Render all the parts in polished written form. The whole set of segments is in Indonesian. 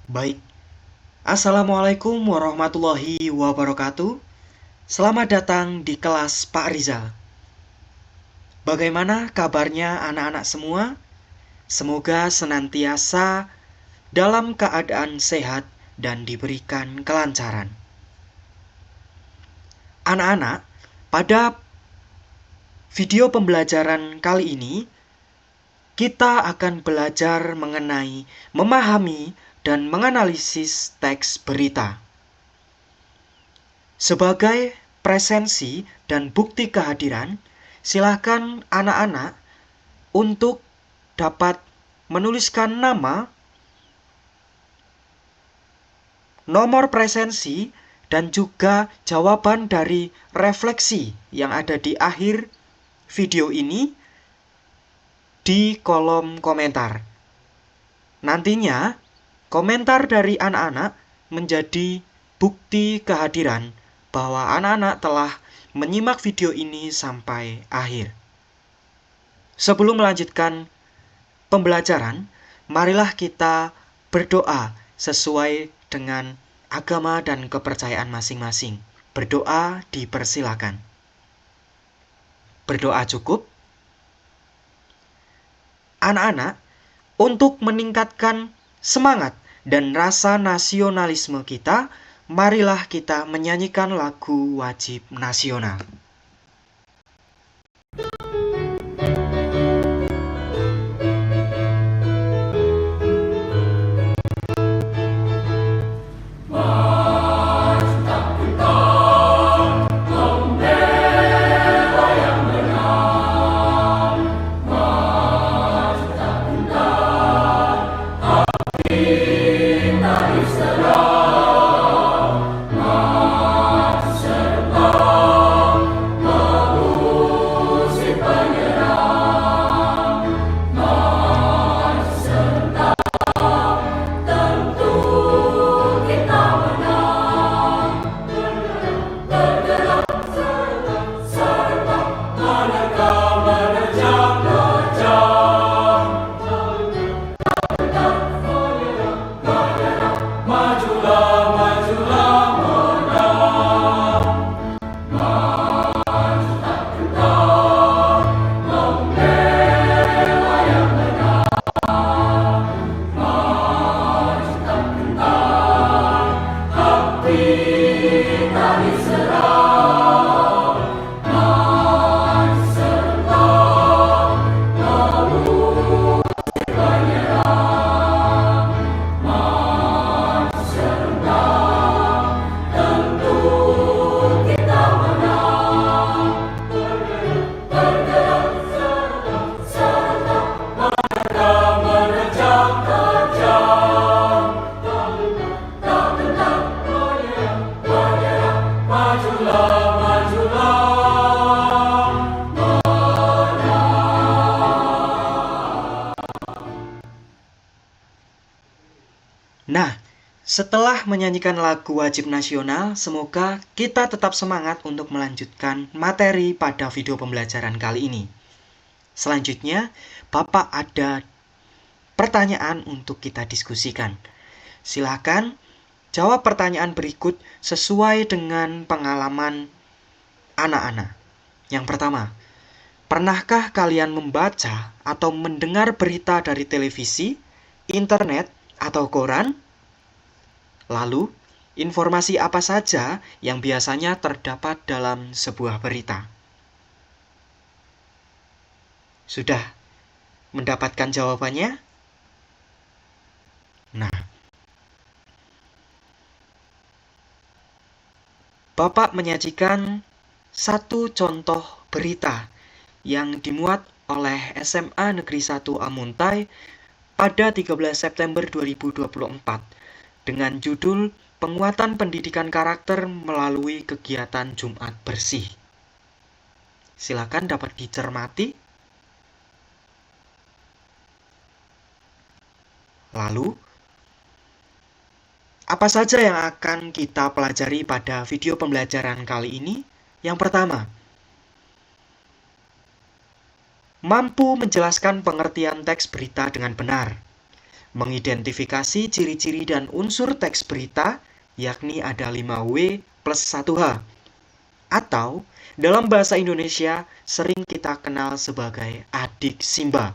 Baik, Assalamualaikum warahmatullahi wabarakatuh. Selamat datang di kelas Pak Rizal. Bagaimana kabarnya anak-anak semua? Semoga senantiasa dalam keadaan sehat dan diberikan kelancaran. Anak-anak, pada video pembelajaran kali ini, kita akan belajar mengenai memahami dan menganalisis teks berita. Sebagai presensi dan bukti kehadiran, silakan anak-anak untuk dapat menuliskan nama, nomor presensi, dan juga jawaban dari refleksi yang ada di akhir video ini di kolom komentar. Nantinya, komentar dari anak-anak menjadi bukti kehadiran bahwa anak-anak telah menyimak video ini sampai akhir. Sebelum melanjutkan pembelajaran, marilah kita berdoa sesuai dengan agama dan kepercayaan masing-masing. Berdoa dipersilakan. Berdoa cukup. Anak-anak, untuk meningkatkan semangat dan rasa nasionalisme kita, marilah kita menyanyikan lagu wajib nasional. Nah, setelah menyanyikan lagu wajib nasional, semoga kita tetap semangat untuk melanjutkan materi pada video pembelajaran kali ini. Selanjutnya, Bapak ada pertanyaan untuk kita diskusikan. Silakan jawab pertanyaan berikut sesuai dengan pengalaman anak-anak. Yang pertama, pernahkah kalian membaca atau mendengar berita dari televisi, internet, atau koran? Lalu, informasi apa saja yang biasanya terdapat dalam sebuah berita? Sudah mendapatkan jawabannya? Nah, Bapak menyajikan satu contoh berita yang dimuat oleh SMA Negeri 1 Amuntai pada 13 September 2024 dengan judul Penguatan Pendidikan Karakter Melalui Kegiatan Jumat Bersih. Silakan dapat dicermati. Lalu, apa saja yang akan kita pelajari pada video pembelajaran kali ini? Yang pertama, mampu menjelaskan pengertian teks berita dengan benar. mengidentifikasi ciri-ciri dan unsur teks berita, yakni ada 5W plus 1H. Atau, dalam bahasa Indonesia, sering kita kenal sebagai adik Simba.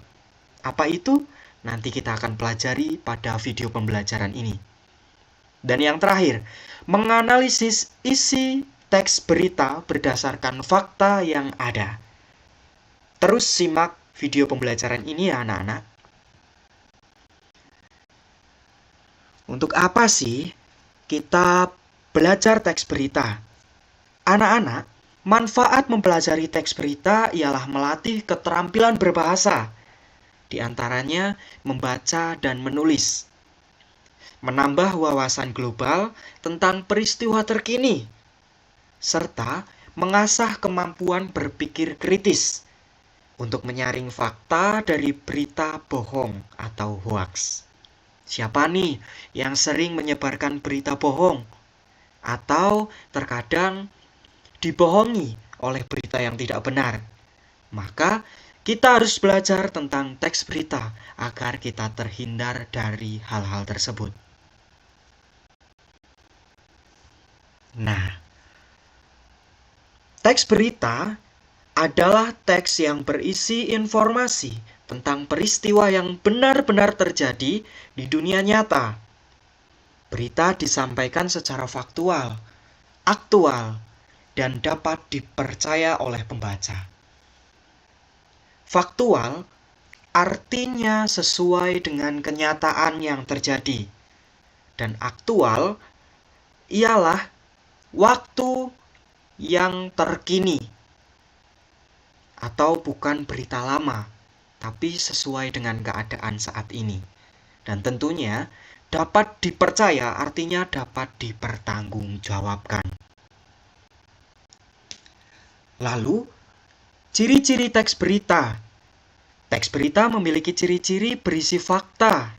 Apa itu? Nanti kita akan pelajari pada video pembelajaran ini. Dan yang terakhir, menganalisis isi teks berita berdasarkan fakta yang ada. Terus simak video pembelajaran ini ya anak-anak. Untuk apa sih kita belajar teks berita? Anak-anak, manfaat mempelajari teks berita ialah melatih keterampilan berbahasa. Di antaranya membaca dan menulis. Menambah wawasan global tentang peristiwa terkini. Serta mengasah kemampuan berpikir kritis untuk menyaring fakta dari berita bohong atau hoaks. Siapa nih yang sering menyebarkan berita bohong? Atau terkadang dibohongi oleh berita yang tidak benar? Maka kita harus belajar tentang teks berita agar kita terhindar dari hal-hal tersebut. Nah, teks berita adalah teks yang berisi informasi tentang peristiwa yang benar-benar terjadi di dunia nyata. Berita disampaikan secara faktual, aktual, dan dapat dipercaya oleh pembaca. Faktual artinya sesuai dengan kenyataan yang terjadi. Dan aktual ialah waktu yang terkini. Atau bukan berita lama, tapi sesuai dengan keadaan saat ini. Dan tentunya dapat dipercaya artinya dapat dipertanggungjawabkan. Lalu, ciri-ciri teks berita. Teks berita memiliki ciri-ciri berisi fakta,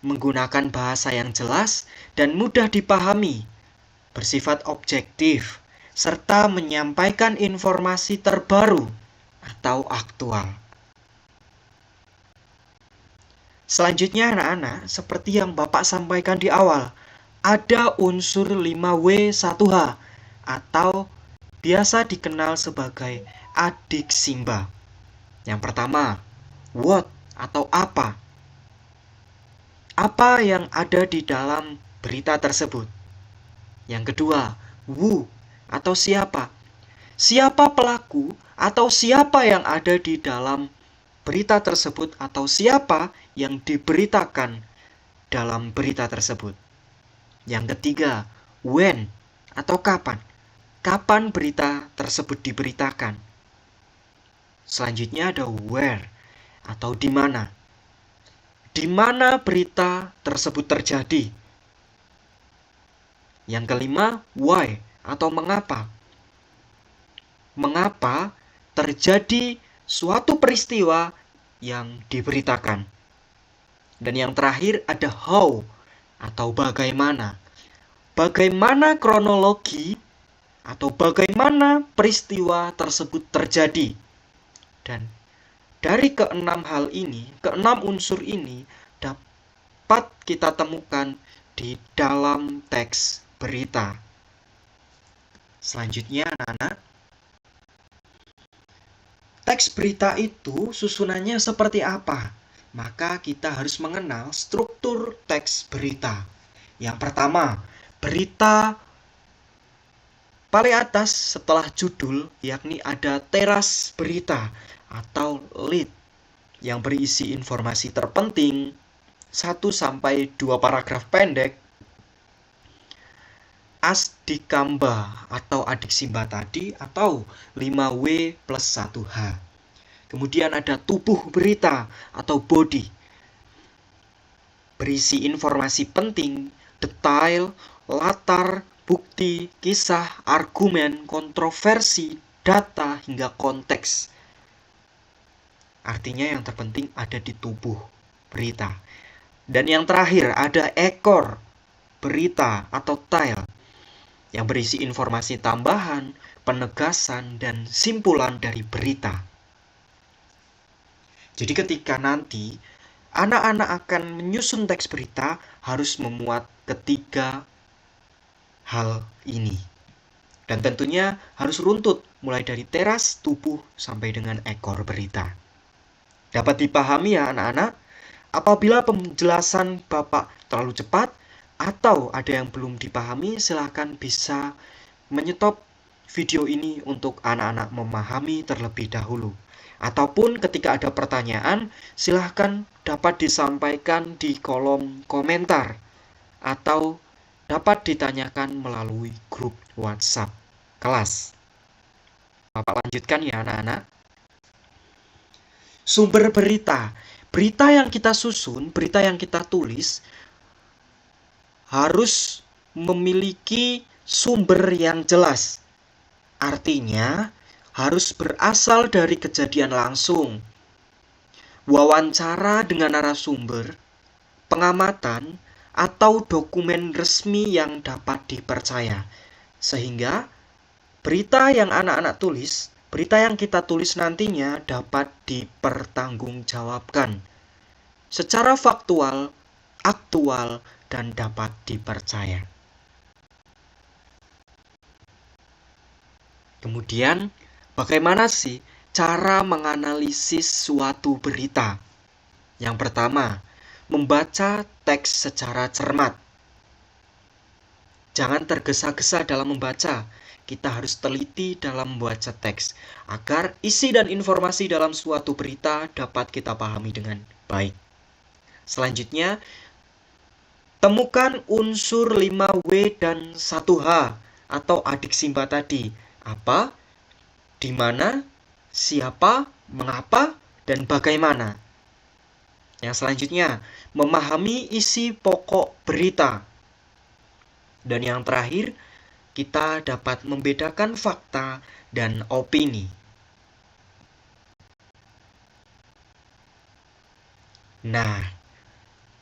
menggunakan bahasa yang jelas dan mudah dipahami, bersifat objektif, serta menyampaikan informasi terbaru atau aktual. Selanjutnya anak-anak, seperti yang Bapak sampaikan di awal, ada unsur 5W 1H atau biasa dikenal sebagai adik Simba. Yang pertama, what atau apa. Apa yang ada di dalam berita tersebut. Yang kedua, who atau siapa. Siapa pelaku atau siapa yang ada di dalam berita tersebut atau siapa yang diberitakan dalam berita tersebut. Yang ketiga, when atau kapan. Kapan berita tersebut diberitakan. Selanjutnya ada where atau di mana. Di mana berita tersebut terjadi. Yang kelima, why atau mengapa. Mengapa terjadi suatu peristiwa yang diberitakan. Dan yang terakhir ada how atau bagaimana. Bagaimana kronologi atau bagaimana peristiwa tersebut terjadi. Dan dari keenam hal ini, keenam unsur ini dapat kita temukan di dalam teks berita. Selanjutnya anak-anak, teks berita itu susunannya seperti apa? Maka kita harus mengenal struktur teks berita. Yang pertama, berita paling atas setelah judul, yakni ada teras berita atau lead yang berisi informasi terpenting 1-2 paragraf pendek. Asdikamba atau adik Simba tadi atau 5W plus 1H. Kemudian ada tubuh berita atau body. Berisi informasi penting, detail, latar, bukti, kisah, argumen, kontroversi, data, hingga konteks. Artinya yang terpenting ada di tubuh berita. Dan yang terakhir ada ekor berita atau tail yang berisi informasi tambahan, penegasan, dan simpulan dari berita. Jadi ketika nanti anak-anak akan menyusun teks berita harus memuat ketiga hal ini. Dan tentunya harus runtut, mulai dari teras, tubuh, sampai dengan ekor berita. Dapat dipahami ya anak-anak? Apabila penjelasan Bapak terlalu cepat atau ada yang belum dipahami, silakan bisa menyetop video ini untuk anak-anak memahami terlebih dahulu. Ataupun ketika ada pertanyaan, silahkan dapat disampaikan di kolom komentar atau dapat ditanyakan melalui grup WhatsApp kelas. Bapak lanjutkan ya anak-anak. Sumber berita. Berita yang kita susun, berita yang kita tulis harus memiliki sumber yang jelas. Artinya, harus berasal dari kejadian langsung, wawancara dengan narasumber, pengamatan, atau dokumen resmi yang dapat dipercaya. Sehingga, berita yang anak-anak tulis, berita yang kita tulis nantinya dapat dipertanggungjawabkan secara faktual, aktual, dan dapat dipercaya. Kemudian, bagaimana sih cara menganalisis suatu berita? Yang pertama, membaca teks secara cermat. Jangan tergesa-gesa dalam membaca. Kita harus teliti dalam membaca teks agar isi dan informasi dalam suatu berita dapat kita pahami dengan baik. Selanjutnya, temukan unsur 5W dan 1H atau adik simba tadi. Apa, di mana, siapa, mengapa, dan bagaimana. Yang selanjutnya, memahami isi pokok berita. Dan yang terakhir, kita dapat membedakan fakta dan opini. Nah,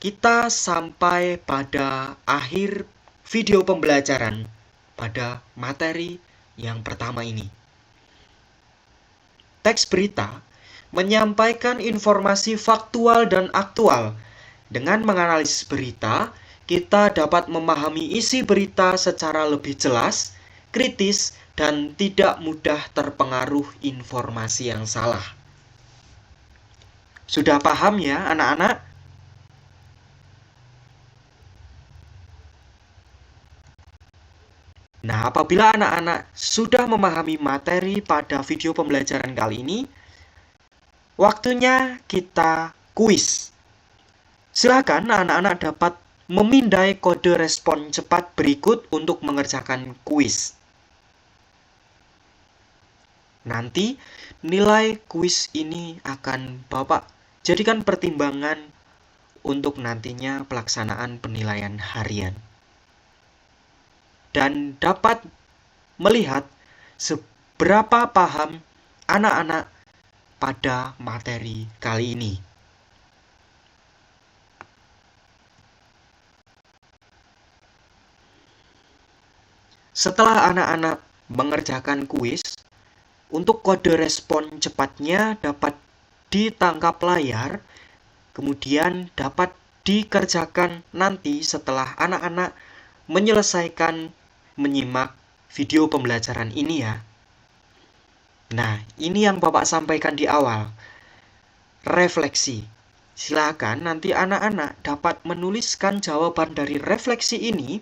kita sampai pada akhir video pembelajaran pada materi yang pertama ini. Teks berita menyampaikan informasi faktual dan aktual. Dengan menganalisis berita, kita dapat memahami isi berita secara lebih jelas, kritis, dan tidak mudah terpengaruh informasi yang salah. Sudah paham ya anak-anak? Nah, apabila anak-anak sudah memahami materi pada video pembelajaran kali ini, waktunya kita kuis. Silakan anak-anak dapat memindai kode respon cepat berikut untuk mengerjakan kuis. Nanti nilai kuis ini akan Bapak jadikan pertimbangan untuk nantinya pelaksanaan penilaian harian. Dan dapat melihat seberapa paham anak-anak pada materi kali ini. Setelah anak-anak mengerjakan kuis, untuk kode respon cepatnya dapat ditangkap layar, kemudian dapat dikerjakan nanti setelah anak-anak menyelesaikan menyimak video pembelajaran ini ya. Nah, ini yang Bapak sampaikan di awal. Refleksi. Silakan nanti anak-anak dapat menuliskan jawaban dari refleksi ini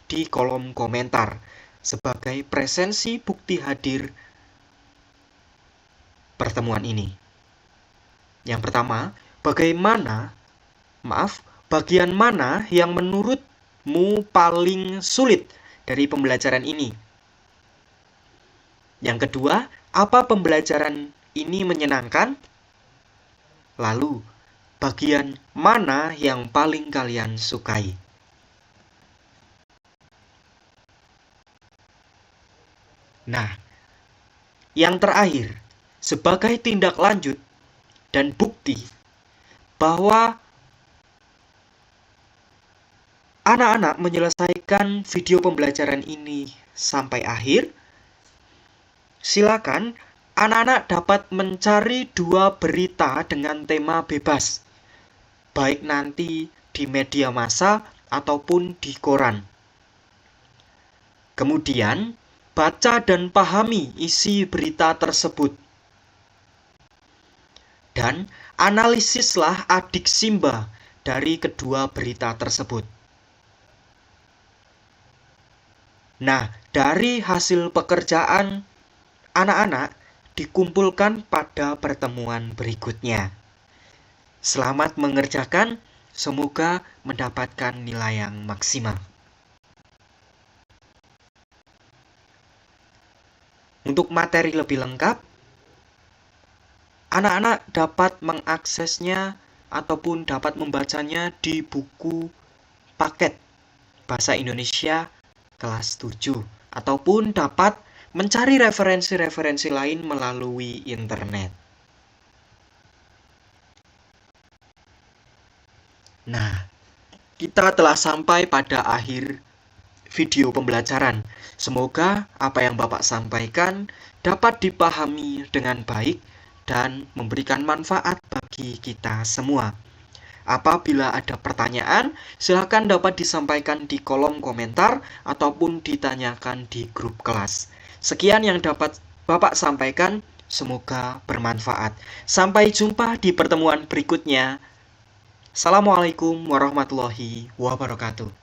di kolom komentar sebagai presensi bukti hadir pertemuan ini. Yang pertama, bagian mana yang menurutmu paling sulit dari pembelajaran ini? Yang kedua, apa pembelajaran ini menyenangkan? Lalu, bagian mana yang paling kalian sukai? Nah, yang terakhir, sebagai tindak lanjut dan bukti bahwa anak-anak menyelesaikan video pembelajaran ini sampai akhir, silakan anak-anak dapat mencari 2 berita dengan tema bebas. baik nanti di media massa ataupun di koran. Kemudian, baca dan pahami isi berita tersebut. Dan analisislah adik Simba dari kedua berita tersebut. Nah, dari hasil pekerjaan anak-anak dikumpulkan pada pertemuan berikutnya. Selamat mengerjakan, semoga mendapatkan nilai yang maksimal. Untuk materi lebih lengkap, anak-anak dapat mengaksesnya ataupun dapat membacanya di buku paket Bahasa Indonesia kelas 7 ataupun dapat mencari referensi-referensi lain melalui internet. Nah, kita telah sampai pada akhir video pembelajaran. Semoga apa yang Bapak sampaikan dapat dipahami dengan baik dan memberikan manfaat bagi kita semua. Apabila ada pertanyaan, silakan dapat disampaikan di kolom komentar ataupun ditanyakan di grup kelas. Sekian yang dapat Bapak sampaikan, semoga bermanfaat. Sampai jumpa di pertemuan berikutnya. Assalamualaikum warahmatullahi wabarakatuh.